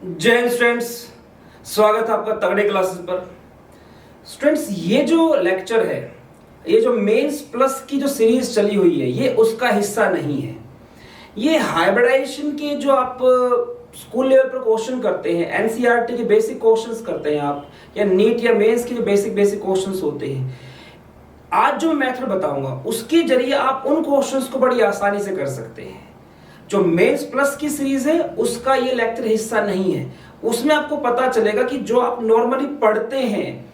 जय हिंद स्टूडेंट्स, स्वागत है आपका तगड़े क्लासेस पर। स्टूडेंट्स, ये जो लेक्चर है, ये जो मेंस प्लस की जो सीरीज चली हुई है, ये उसका हिस्सा नहीं है। ये हाइब्रिडाइजेशन के जो आप स्कूल लेवल पर क्वेश्चन करते हैं, एनसीईआरटी के बेसिक क्वेश्चंस करते हैं आप, या नीट या मेंस के जो बेसिक बेसिक क्वेश्चंस होते हैं, आज जो मेथड बताऊंगा उसके जरिए आप उन क्वेश्चंस को बड़ी आसानी से कर सकते हैं। जो मेंस प्लस की सीरीज है उसका ये लेक्चर हिस्सा नहीं है। उसमें आपको पता चलेगा कि जो आप नॉर्मली पढ़ते हैं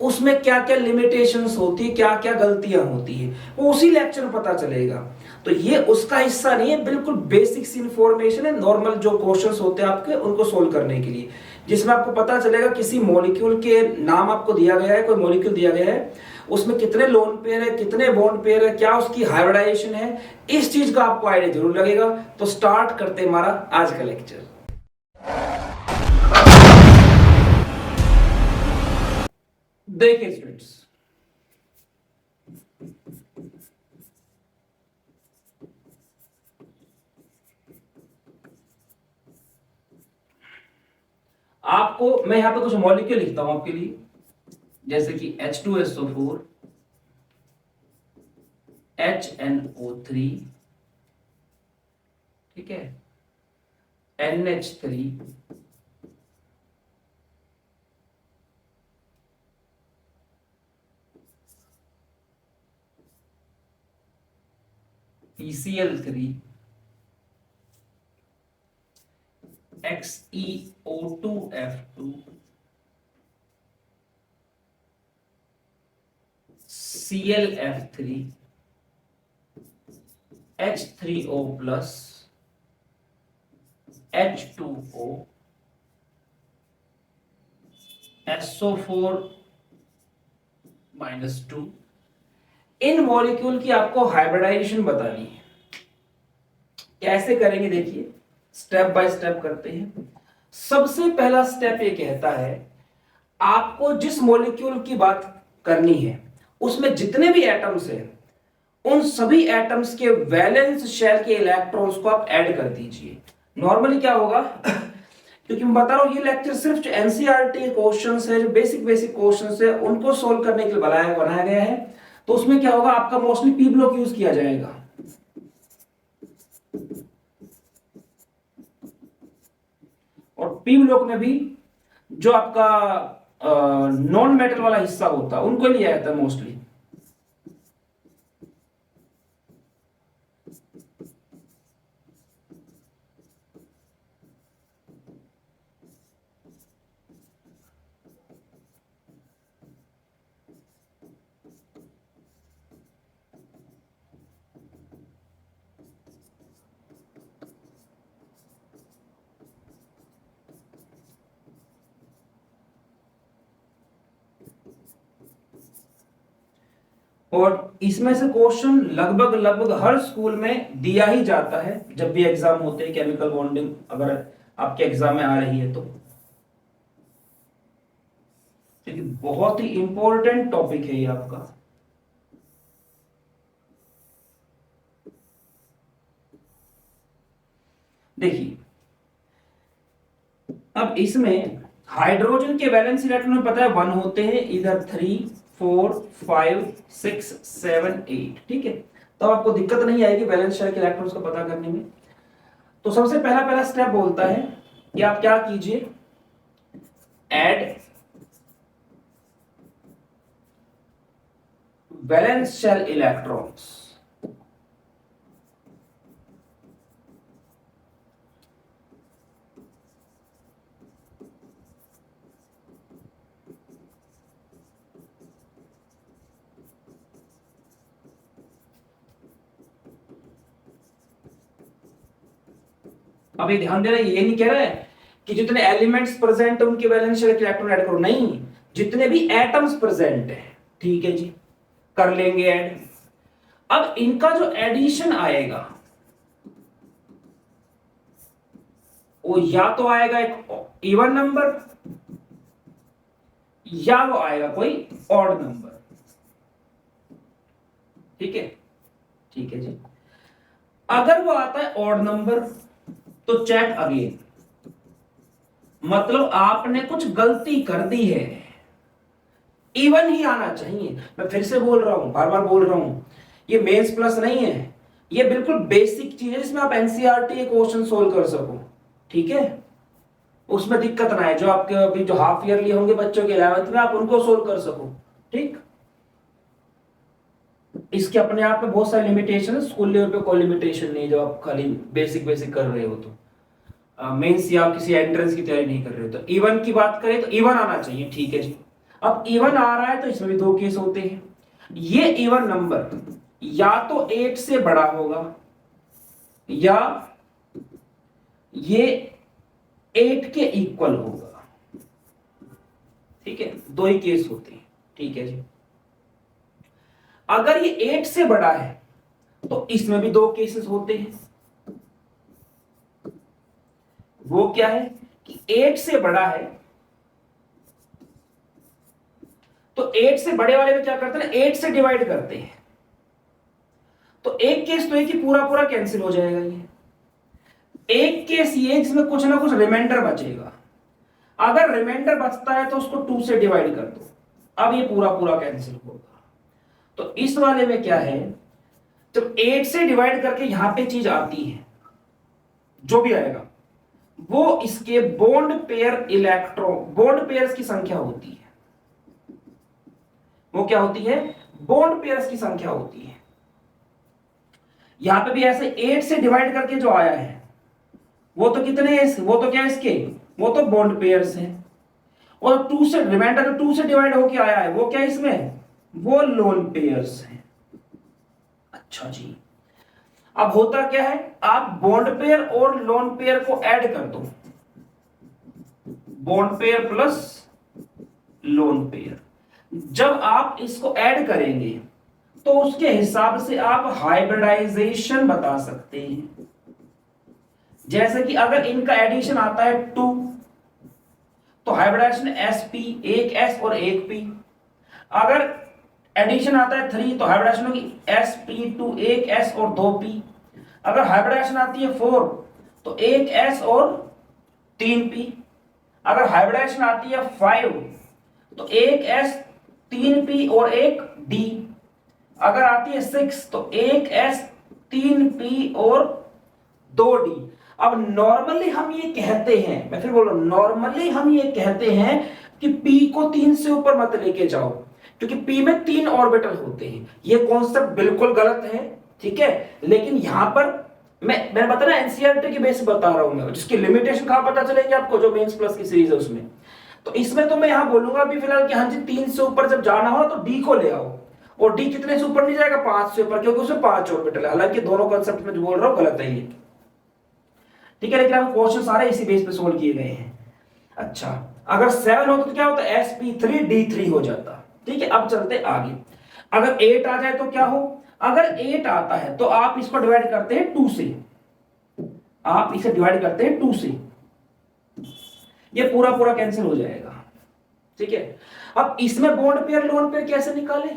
उसमें क्या क्या लिमिटेशंस होती है, क्या क्या गलतियां होती है, वो उसी लेक्चर में पता चलेगा। तो ये उसका हिस्सा नहीं है, बिल्कुल बेसिक सी इंफॉर्मेशन है नॉर्मल जो क्वेश्चंस होते हैं आपके उनको सोल्व करने के लिए, जिसमें आपको पता चलेगा किसी मॉलिक्यूल के नाम आपको दिया गया है, कोई मॉलिक्यूल दिया गया है, उसमें कितने लोन पेयर है, कितने बॉन्ड पेयर है, क्या उसकी हाइब्रिडाइजेशन है, इस चीज का आपको आइडिया जरूर लगेगा। तो स्टार्ट करते हैं हमारा आज का लेक्चर। देखिए स्टूडेंट्स, आपको मैं यहां पे कुछ मॉलिक्यूल लिखता हूं आपके लिए, जैसे कि H2SO4, HNO3, ठीक है, NH3, PCl3, XeO2F2, ClF3, H3O plus, H2O, SO4 -2। इन मॉलिक्यूल की आपको हाइब्रिडाइजेशन बतानी है। कैसे करेंगे देखिए, स्टेप बाय स्टेप करते हैं। सबसे पहला स्टेप ये कहता है आपको जिस मॉलिक्यूल की बात करनी है उसमें जितने भी एटम्स हैं उन सभी एटम्स के वैलेंस शेल के इलेक्ट्रॉन्स को आप ऐड कर दीजिए। नॉर्मली क्या होगा क्योंकि मैं बता रहा हूं ये लेक्चर सिर्फ जो एनसीईआरटी क्वेश्चंस है, जो बेसिक बेसिक क्वेश्चंस है, उनको सोल्व करने के लिए बनाया गया है। तो उसमें क्या होगा, आपका मोस्टली पी ब्लॉक यूज किया जाएगा। और पी ब्लॉक में भी जो आपका नॉन मेटल वाला हिस्सा होता है उनको लिया जाता है मोस्टली। और इसमें से क्वेश्चन लगभग लगभग हर स्कूल में दिया ही जाता है जब भी एग्जाम होते हैं। केमिकल बॉन्डिंग अगर आपके एग्जाम में आ रही है तो बहुत ही इंपॉर्टेंट टॉपिक है ये आपका। देखिए, अब इसमें हाइड्रोजन के वैलेंस इलेक्ट्रॉन में पता है 1 होते हैं, इधर 3 4 5 6 7 8, ठीक है। तो आपको दिक्कत नहीं आएगी वैलेंस शेल के इलेक्ट्रॉन्स को पता करने में। तो सबसे पहला पहला स्टेप बोलता है कि आप क्या कीजिए, ऐड वैलेंस शेल इलेक्ट्रॉन्स। अब ये ध्यान देना, ये नहीं कह रहा है कि जितने एलिमेंट्स प्रेजेंट है उनके वैलेंस शेल के इलेक्ट्रॉन ऐड करो, नहीं, जितने भी एटम्स प्रेजेंट है, ठीक है जी, कर लेंगे ऐड। अब इनका जो एडिशन आएगा वो या तो आएगा एक इवन नंबर या वो आएगा कोई ऑड नंबर, ठीक है, ठीक है जी। अगर वो आता है ऑड नंबर तो चेक अगेन, मतलब आपने कुछ गलती कर दी है। इवन ही आना चाहिए। मैं फिर से बोल रहा हूं, बार बार बोल रहा हूं, ये मेंस प्लस नहीं है, ये बिल्कुल बेसिक चीज है जिसमें आप एनसीईआरटी के क्वेश्चन सोल्व कर सको। ठीक है, उसमें दिक्कत ना है। जो आपके अभी जो हाफ ईयरली होंगे बच्चों के 11th में, आप उनको सोल्व कर सको। ठीक, इसके अपने आप में बहुत सारी लिमिटेशन है, स्कूल लेवल पे कोई लिमिटेशन नहीं है जो आप खाली बेसिक बेसिक कर रहे हो तो। मेंस या किसी एंट्रेंस की तैयारी नहीं कर रहे हो तो। इवन की बात करें तो इवन आना चाहिए। ठीक है जी, अब इवन आ रहा है तो इसमें भी दो केस होते हैं। ये इवन नंबर या तो 8 से बड़ा होगा या ये 8 के इक्वल होगा। ठीक है, दो ही केस होते हैं। ठीक है जी, अगर ये 8 से बड़ा है तो इसमें भी दो केसेस होते हैं। वो क्या है कि 8 से बड़ा है तो 8 से बड़े वाले में क्या करते हैं, 8 से डिवाइड करते हैं। तो एक केस तो है कि पूरा पूरा कैंसिल हो जाएगा ये। एक केस ये जिसमें कुछ ना कुछ रिमाइंडर बचेगा। अगर रिमाइंडर बचता है तो उसको 2 से डिवाइड कर दो, अब ये पूरा पूरा कैंसिल होगा। तो इस वाले में क्या है, जब 8 से डिवाइड करके यहां पे चीज आती है, जो भी आएगा वो इसके bond pair electron, bond pairs की संख्या होती है। वो क्या होती है, बॉन्ड पेयर्स की संख्या होती है। यहां पे भी ऐसे 8 से डिवाइड करके जो आया है वो तो कितने हैं, वो तो क्या है इसके, वो तो बॉन्ड पेयर्स हैं। और 2 से रिमाइंडर 2 से डिवाइड होके आया है, वो क्या है इसमें, वो लोन पेयर्स हैं। अच्छा जी, अब होता क्या है, आप बॉन्ड पेयर और लोन पेयर को ऐड कर दो, bond pair plus lone pair. जब आप इसको ऐड करेंगे तो उसके हिसाब से आप हाइब्रिडाइजेशन बता सकते हैं। जैसे कि अगर इनका एडिशन आता है 2 तो हाइब्रिडाइजेशन sp, एक s और एक p। अगर एडिशन आता है 3 तो हाइब्रिडाइजेशन होगी sp2, एक s और 2p। अगर हाइब्रिडाइजेशन आती है 4 तो एक s और 3p। अगर हाइब्रिडाइजेशन आती है 5 तो एक s, 3p और एक d। अगर आती है 6 तो एक s, 3p और 2d। अब नॉर्मली हम ये कहते हैं, मैं फिर बोल रहा हूं, नॉर्मली हम ये कहते हैं कि p को 3 से ऊपर मत लेके जाओ, क्योंकि p में 3 ऑर्बिटल होते हैं। ये कॉन्सेप्ट बिल्कुल गलत है। ठीक है, लेकिन यहां पर मैं बता रहा एनसीईआरटी की बेस बता रहा हूं मैं, जिसकी लिमिटेशन कहां पता चलेगी आपको, जो मेंस प्लस की सीरीज है उसमें। तो इसमें तो मैं यहां बोलूंगा अभी फिलहाल कि हाँ जी 3 से ऊपर जब जाना हो तो डी को ले आओ, और डी कितने से ऊपर नहीं जाएगा, 5 से ऊपर, क्योंकि उसमें 5 ऑर्बिटल है। हालांकि दोनों कॉन्सेप्ट में जो बोल रहा हूं गलत है ये। ठीक है, लेकिन आपको क्वेश्चन सारे इसी बेस पे सोल्व किए गए हैं। अच्छा, अगर 7 होता तो क्या होता, sp3d3 हो जाता। ठीक है, अब चलते आगे। अगर 8 आ जाए तो क्या हो, अगर 8 आता है तो आप इसको डिवाइड करते हैं 2 से, आप इसे डिवाइड करते हैं 2 से, ये पूरा पूरा कैंसिल हो जाएगा। ठीक है, अब इसमें बॉन्ड पेयर लोन पेयर कैसे निकाले,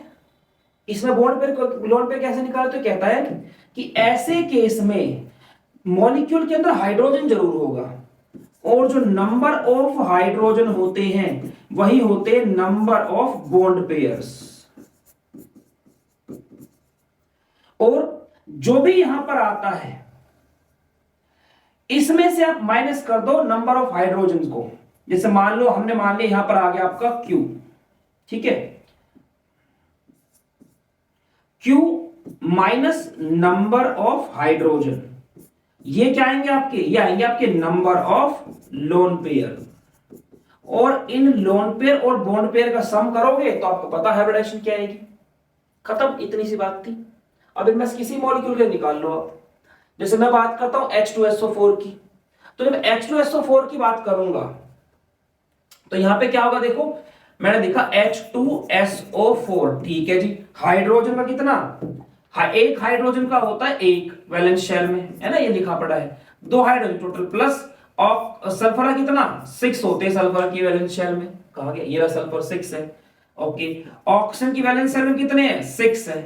इसमें बॉन्ड पेयर लोन पेयर कैसे निकाले, तो कहता है कि ऐसे केस में मॉलिक्यूल के अंदर हाइड्रोजन जरूर होगा, और जो नंबर ऑफ हाइड्रोजन होते हैं वही होते हैं नंबर ऑफ बॉन्ड पेयर्स। और जो भी यहां पर आता है इसमें से आप माइनस कर दो नंबर ऑफ हाइड्रोजन को। जैसे मान लो हमने मान लिया यहां पर आ गया आपका Q। ठीक है, Q minus number of hydrogen, ये क्या आएंगे आपके, ये आएंगे आपके नंबर ऑफ लोन पेयर। और इन लोन पेयर और बॉन्ड पेयर का सम करोगे तो आपको पता हाइब्रिडाइजेशन क्या आएगी। खत्म, इतनी सी बात थी। अब इनमें से किसी मॉलिक्यूल के निकाल लो आप। जैसे मैं बात करता हूं H2SO4 की, तो जब H2SO4 की बात करूंगा तो यहां पे क्या होगा, देखो मैंने लिखा H2SO4। ठीक है जी, हाइड्रोजन का कितना, एक हाइड्रोजन का होता है एक वैलेंस शेल में, है ना, ये लिखा पड़ा है। 2 हाइड्रोजन टोटल, प्लस सल्फर का कितना, 6 होते हैं सल्फर की वैलेंस शेल में। कहा गया ये सल्फर 6 है। ओके, ऑक्सीजन की वैलेंस शेल में कितने हैं, 6 है।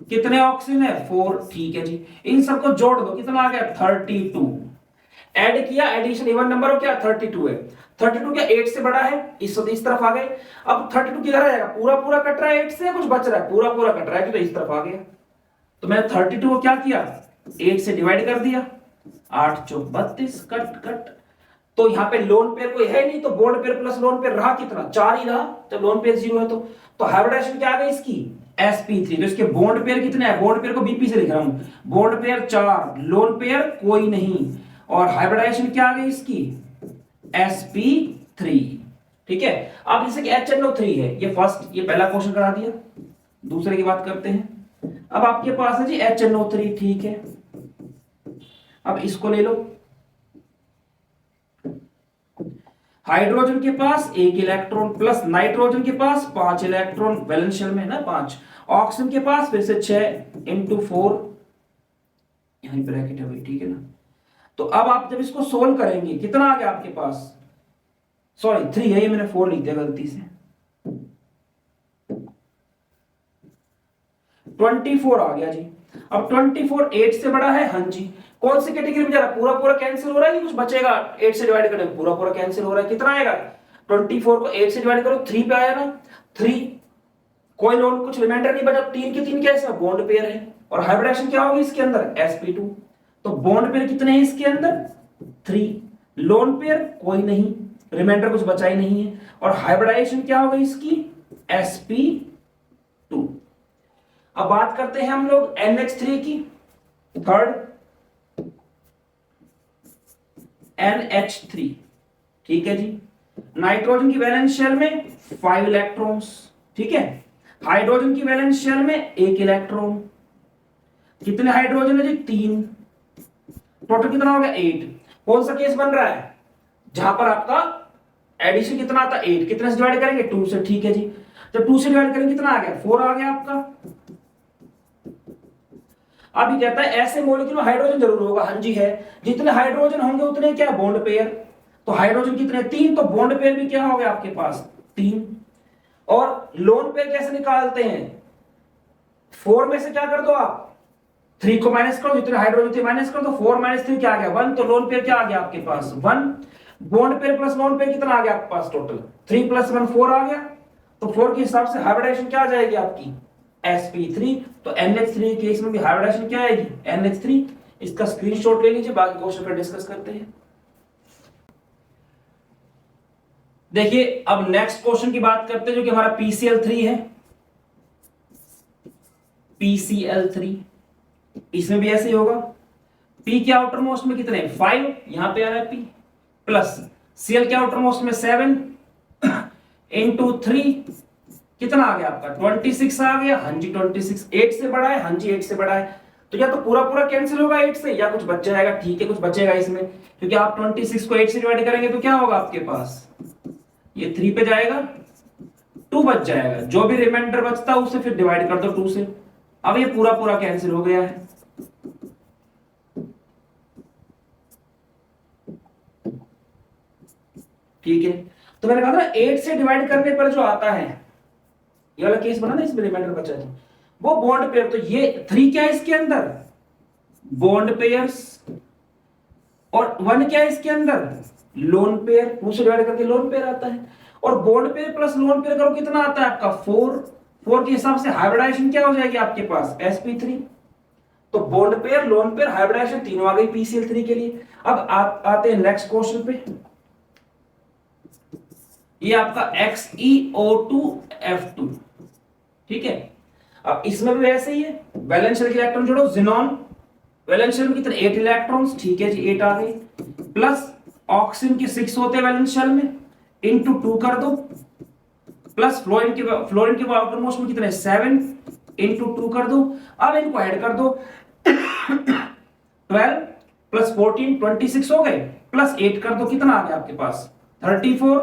कितने ऑक्सीजन है, 4। ठीक है जी, इन सबको जोड़ दो, कितना आ गया, 32। ऐड किया, एडिशन इवन नंबर हो क्या 32 है। 32 क्या 8 से बड़ा है, इस तरफ आ गए। अब 32 किधर आ जाएगा, पूरा पूरा कट रहा है 8 से, कुछ बच रहा है, पूरा पूरा कट रहा है तो इस तरफ आ गया। तो मैंने 32 को क्या किया 8 से डिवाइड कर दिया, 8 चौक 32 कट कट। तो यहाँ पे लोन पेयर कोई है नहीं, तो bond pair plus lone pair रहा कितना 4 ही रहा, जब लोन पेयर 0 है तो हाइब्रिडाइजेशन क्या आ गई इसकी sp3। तो इसके बॉन्ड पेयर कितने हैं, बॉन्ड पेयर को बीपी से लिख रहा हूं, बॉन्ड पेयर 4, लोन पेयर कोई नहीं, और हाइब्रिडाइजेशन क्या आ गई इसकी sp3। ठीक है, अब जैसे कि HNO3 है, ये फर्स्ट, ये पहला क्वेश्चन करा दिया। दूसरे की बात करते हैं। अब आपके पास है जी HNO3, ठीक है, अब इसको ले लो। हाइड्रोजन के पास 1 इलेक्ट्रॉन प्लस नाइट्रोजन के पास 5 इलेक्ट्रॉन, वैलेंस शेल में ना 5। ऑक्सीजन के पास फिर से 6 इंटू 4, यहां ब्रैकेट है भाई, ठीक है ना। तो अब आप जब इसको सोल्व करेंगे कितना आ गया आपके पास, सॉरी 3 है, ये मैंने 4 लिख दिया गलती से, 24 आ गया जी। अब 24 8 से बड़ा है, हाँ जी। कौन सी कैटेगरी में जा रहा है, पूरा पूरा कैंसिल हो रहा है कि कुछ बचेगा, 8 से डिवाइड करने पूरा पूरा कैंसिल हो रहा है, कितना आएगा 24 को 8 से डिवाइड करो 3 पे आया ना, 3, कोई लोन कुछ रिमाइंडर नहीं बचा, 3 के 3 कैसे बॉन्ड पेयर है, और हाइब्रिडेशन क्या होगी इसके अंदर sp2। तो बॉन्ड पेयर कितने हैं इसके अंदर 3, लोन पेयर कोई नहीं, रिमाइंडर कुछ बचा ही नहीं है, और हाइब्रिडाइजेशन क्या होगी इसकी sp2। अब बात करते हैं हम लोग NH3 की, थर्ड NH3, ठीक है जी। नाइट्रोजन की वैलेंस शेल में 5 इलेक्ट्रॉन्स, ठीक है। हाइड्रोजन की वैलेंस शेल में 1 इलेक्ट्रॉन, कितने हाइड्रोजन है जी 3, टोटल कितना हो गया 8। कौन सा केस बन रहा है जहां पर आपका एडिशन कितना आता है 8, कितने से डिवाइड करेंगे 2 से, ठीक है जी। जब 2 से डिवाइड करेंगे कितना आ गया 4 आ गया आपका। अभी कहता है ऐसे मॉलिक्यूल में हाइड्रोजन जरूर होगा, हाँ जी है, जितने हाइड्रोजन होंगे उतने क्या बॉन्ड पेयर, तो हाइड्रोजन कितने 3, तो बॉन्ड पेयर भी क्या हो गया आपके पास 3। और लोन पेयर कैसे निकालते हैं, 4 में से क्या कर दो आप 3 को माइनस करो, जितने हाइड्रोजन थे माइनस कर दो, 4 माइनस 3 क्या आ गया 1, तो लोन पेयर क्या आ गया आपके पास 1। Bond pair plus lone pair कितना आ गया आपके पास टोटल 3 प्लस 1 4 आ गया। तो 4 के हिसाब से हाइब्रिडेशन क्या आ जाएगी आपकी sp3। तो NH3 केस में भी हाइब्रिडेशन क्या आएगी NH3। इसका स्क्रीनशॉट ले लीजिए, बाकी क्वेश्चन पर डिस्कस करते हैं। देखिए अब नेक्स्ट क्वेश्चन की बात करते हैं जो कि हमारा PCl3 है, PCl3। इसमें भी ऐसे ही होगा, P के आउटर मोस्ट में कितने 5, यहां पे आ रहा है P, प्लस Cl के आउटर मोस्ट में 7 इंटू 3 कितना आ गया आपका 26 आ गया, हाँ जी 26। 8 से बड़ा है, हाँ जी 8 से बड़ा है। तो या तो पूरा पूरा कैंसिल होगा 8 से, या कुछ बच जाएगा, ठीक है कुछ बचेगा इसमें, क्योंकि आप 26 को 8 से डिवाइड करेंगे तो क्या होगा आपके पास, ये 3 पे जाएगा 2 बच जाएगा, जो भी रिमाइंडर बचता है उसे फिर डिवाइड कर दो 2 से। अब ये पूरा पूरा कैंसिल हो गया है, ठीक है। तो मैंने कहा था 8 से डिवाइड करने पर जो आता है, ये वाला केस बना ना, इसमें रिमाइंडर बचा था, वो बॉन्ड पेयर। तो ये 3 क्या है इसके अंदर बॉन्ड पेयर्स, और 1 क्या है इसके अंदर लोन पेयर, 2 से डिवाइड करके लोन पेयर आता है, और bond pair plus lone pair करो कितना आता है आपका 4। 4 के हिसाब से हाइब्रिडाइजेशन क्या हो जाएगी आपके पास sp3। तो bond pair lone pair hybridisation तीनों आ गई PCl3 के लिए। अब आते हैं नेक्स्ट क्वेश्चन पे, ये आपका XeO2F2, ठीक है। अब इसमें भी वैसे ही है, वैलेंस शेल के इलेक्ट्रॉन जोड़ो, जिनॉन वैलेंस शेल में कितने 8 इलेक्ट्रॉन्स, ठीक है जी 8 आ गए, प्लस ऑक्सीजन के 6 होते हैं वैलेंस शेल में, इंटू 2 कर दो, प्लस फ्लोरीन के आउटर मोस्ट में कितने 7 इंटू 2 कर दो। अब इनको ऐड कर दो 12 प्लस 14 26 हो गए, प्लस 8 कर दो, कितना आ गया आपके पास 34,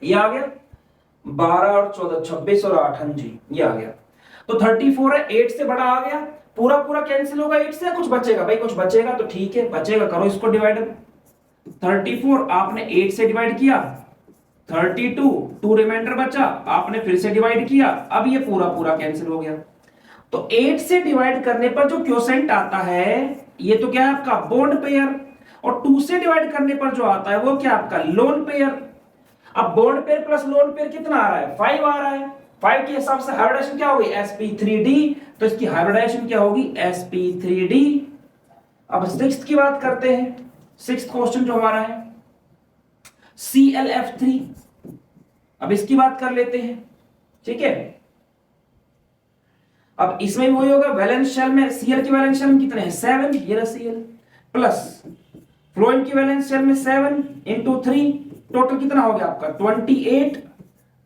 ये आ गया 12 और 14 26 और 8, हाँ जी ये आ गया। तो 34 है, 8 से बड़ा आ गया, पूरा पूरा कैंसिल होगा 8 से, कुछ बचेगा भाई, कुछ बचेगा तो ठीक है, बचेगा करो इसको डिवाइड। 34 आपने 8 से डिवाइड किया, 32 2 रिमाइंडर बचा, आपने फिर से डिवाइड किया, अब ये पूरा पूरा कैंसिल हो गया। तो 8 से डिवाइड करने पर जो क्वोशेंट आता है ये तो क्या है आपका बॉन्ड पेयर, और 2 से डिवाइड करने पर जो आता है वो क्या आपका लोन पेयर। अब bond pair plus lone pair कितना आ रहा है, 5 आ रहा है। 5 के हिसाब से हाइब्रिडाइजेशन क्या होगी, sp3d, तो इसकी हाइब्रिडाइजेशन क्या होगी, sp3d। अब सिक्स्थ की बात करते हैं, सिक्स्थ क्वेश्चन जो हमारा है ClF3। अब इसकी बात कर लेते हैं, ठीक है। अब इसमें वही होगा, वैलेंस शेल में Cl की वैलेंस शेल में कितने हैं 7, ये रहा Cl, प्लस फ्लोरीन की वैलेंस शेल में 7 इंटू 3, टोटल कितना हो गया आपका 28।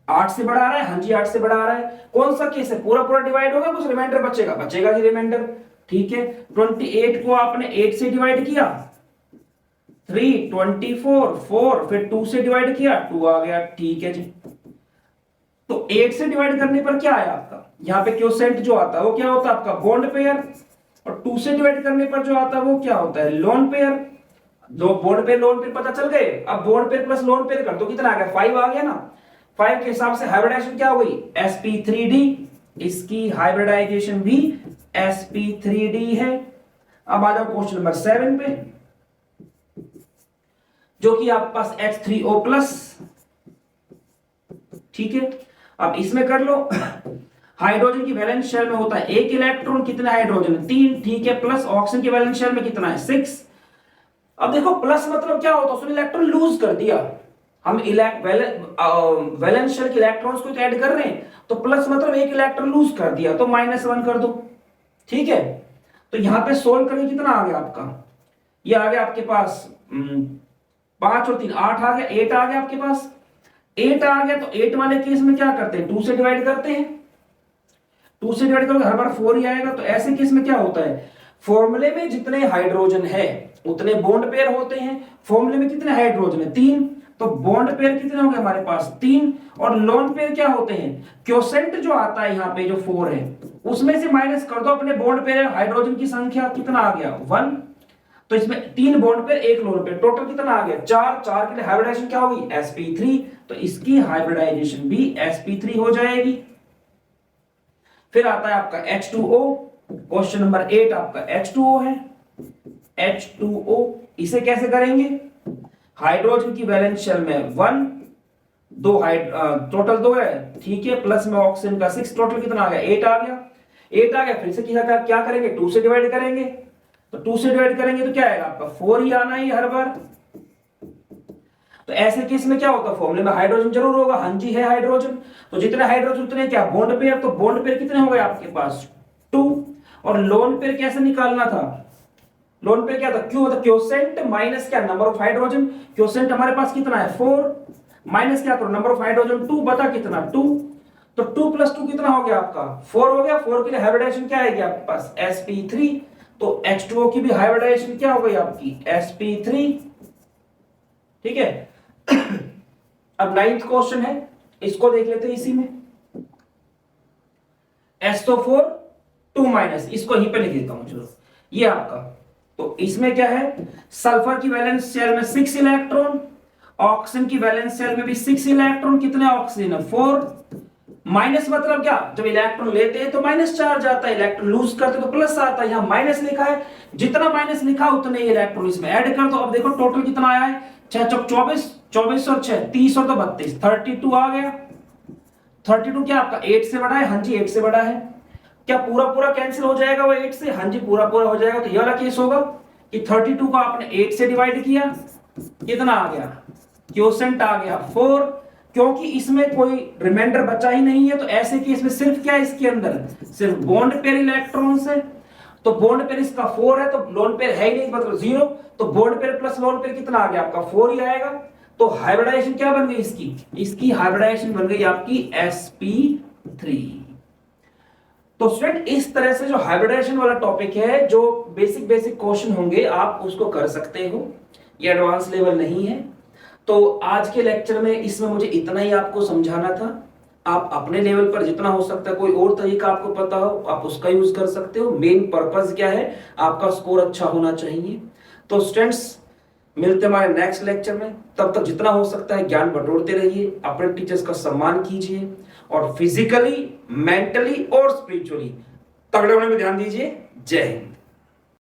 8 से बढ़ा रहा है, हाँ जी 8 से बढ़ा रहा है। कौन सा केस है, पूरा पूरा डिवाइड होगा, कुछ रिमाइंडर बचेगा, बचेगा जी रिमाइंडर, ठीक है। 28 को आपने 8 से डिवाइड किया 3, 24, 4, फिर 2 से डिवाइड किया 2 आ गया, ठीक है जी। तो 8 से डिवाइड करने पर क्या आया आपका, यहाँ पे क्वोशेंट जो आता है वो क्या होता है आपका बॉन्ड पेयर, और 2 से डिवाइड करने पर जो आता है वो क्या होता है लोन पेयर। दो बॉन्ड पेयर लोन पेयर पता चल गए। अब bond pair plus lone pair कर दो, कितना आ गया 5 आ गया ना। 5 के हिसाब से हाइब्रिडाइजेशन क्या हो गई sp3d, इसकी हाइब्रिडाइजेशन भी sp3d है। अब आ जाओ क्वेश्चन नंबर 7 पे, जो कि आपके पास H3O+, ठीक है। अब इसमें कर लो, हाइड्रोजन की वैलेंस शेल में होता है 1 इलेक्ट्रॉन, कितने हाइड्रोजन 3, ठीक है, प्लस ऑक्सीजन की वैलेंस शेल में कितना है 6। अब देखो प्लस मतलब क्या होता है, उसने इलेक्ट्रॉन लूज कर दिया, हम वैलेंस शेल के इलेक्ट्रॉन्स को ऐड कर रहे हैं, तो प्लस मतलब 1 इलेक्ट्रॉन लूज कर दिया, तो -1 कर दो, ठीक है। तो यहां पे सोल्व करके कितना आ गया आपका, ये आ गया आपके पास 5 और 3 8 आ गया, 8 आ गया आपके पास। 8 आ गया तो 8 वाले केस में क्या करते हैं 2 से डिवाइड करते हैं, 2 से डिवाइड करोगे हर बार 4 ही आएगा। तो ऐसे केस में क्या होता है, फॉर्मूले में जितने हाइड्रोजन है उतने बॉन्ड पेयर होते हैं। फॉर्मूले में कितने हाइड्रोजन है 3, तो बॉन्ड पेयर कितने होंगे हमारे पास 3, और लोन पेयर क्या होते हैं, क्वोशेंट जो आता है यहाँ पे जो 4 है उसमें से माइनस कर दो अपने बॉन्ड पेयर हाइड्रोजन की संख्या, कितना आ गया 1। तो इसमें 3 bond pair 1 lone pair, total कितना आ गया 4। 4 के लिए हाइब्रिडाइजेशन क्या होगी sp3, तो इसकी हाइब्रिडाइजेशन भी sp3 हो जाएगी। फिर आता है आपका H2O, क्वेश्चन नंबर 8 आपका H2O है। H2O इसे कैसे करेंगे, हाइड्रोजन की वैलेंस शेल में 1, टोटल 2 है, ठीक है, प्लस में ऑक्सीजन का 6, टोटल कितना आ गया 8 आ गया। 8 आ गया, फिर से क्या करेंगे 2 से डिवाइड करेंगे, तो 2 से डिवाइड करेंगे तो क्या आएगा आपका 4 ही आना ही हर बार। तो ऐसे केस में क्या होता है, फॉर्मूले में हाइड्रोजन जरूर होगा, हाँ जी है हाइड्रोजन, तो जितने हाइड्रोजन उतने क्या बॉन्ड पेयर, तो बॉन्ड पेयर कितने हो गए आपके पास 2। और लोन पेयर कैसे निकालना था, लोन पेयर क्या था क्यू, मतलब क्वोशेंट माइनस क्या नंबर ऑफ हाइड्रोजन, क्वोशेंट हमारे पास कितना है 4, माइनस क्या करो नंबर ऑफ हाइड्रोजन 2 बता कितना 2, तो 2 + 2 कितना हो गया आपका 4 हो गया। 4 के लिए हाइब्रिडाइजेशन क्या आएगी आपके पास sp3, तो H2O की भी हाइब्रिडाइजेशन क्या हो गई आपकी sp3, ठीक है। अब 9th क्वेश्चन है, इसको देख लेते हैं इसी में, SO4 2-, इसको यहीं पे लिख देता हूं चलो, ये आपका। तो इसमें क्या है, सल्फर की वैलेंस शेल में 6 इलेक्ट्रॉन, ऑक्सीजन की वैलेंस शेल में भी 6 इलेक्ट्रॉन, कितने ऑक्सीजन है 4। माइनस मतलब क्या, जब इलेक्ट्रॉन लेते हैं तो माइनस चार्ज आता है, इलेक्ट्रॉन लूज करते तो प्लस आता है, यहां माइनस लिखा है, जितना माइनस लिखा उतने ही इलेक्ट्रॉन इसमें ऐड कर दो। अब देखो टोटल कितना आया है 6 चौक 24, 24 और 6 30 और तो 32, 32 आ गया। 32 क्या आपका 8 से बड़ा है, हाँ जी 8 से बड़ा है। क्या पूरा पूरा कैंसिल हो जाएगा वो 8 से, हाँ जी पूरा पूरा हो जाएगा। तो ये वाला केस होगा कि 32 को आपने 8 से डिवाइड किया, कितना आ गया क्वोशेंट आ गया 4, क्योंकि इसमें कोई रिमाइंडर बचा ही नहीं है। तो ऐसे केस में सिर्फ क्या है इसके अंदर, सिर्फ बॉन्ड पेयर इलेक्ट्रॉन्स है, तो बॉन्ड पेयर इसका 4 है, तो लोन पेयर है ही नहीं मतलब 0, तो bond pair plus lone pair कितना आ गया आपका 4 ही आएगा। तो हाइब्रिडाइजेशन क्या बन गई इसकी हाइब्रिडाइजेशन बन गई आपकी sp3। तो स्टूडेंट इस तरह से जो हाइब्रिडाइजेशन वाला टॉपिक है, जो बेसिक क्वेश्चन होंगे आप उसको कर सकते हो, ये एडवांस लेवल नहीं है। तो आज के लेक्चर में इसमें मुझे इतना ही आपको समझाना था। आप अपने लेवल पर जितना हो सकता है, कोई और तरीका आपको पता हो आप उसका यूज कर सकते हो। मेन पर्पस क्या है, आपका स्कोर अच्छा होना चाहिए। तो स्टूडेंट्स मिलते हमारे नेक्स्ट लेक्चर में, तब तक जितना हो सकता है ज्ञान बटोरते रहिए, अपने टीचर्स का सम्मान कीजिए और फिजिकली, मेंटली और स्पिरिचुअली तगड़े होने में ध्यान दीजिए। जय हिंद।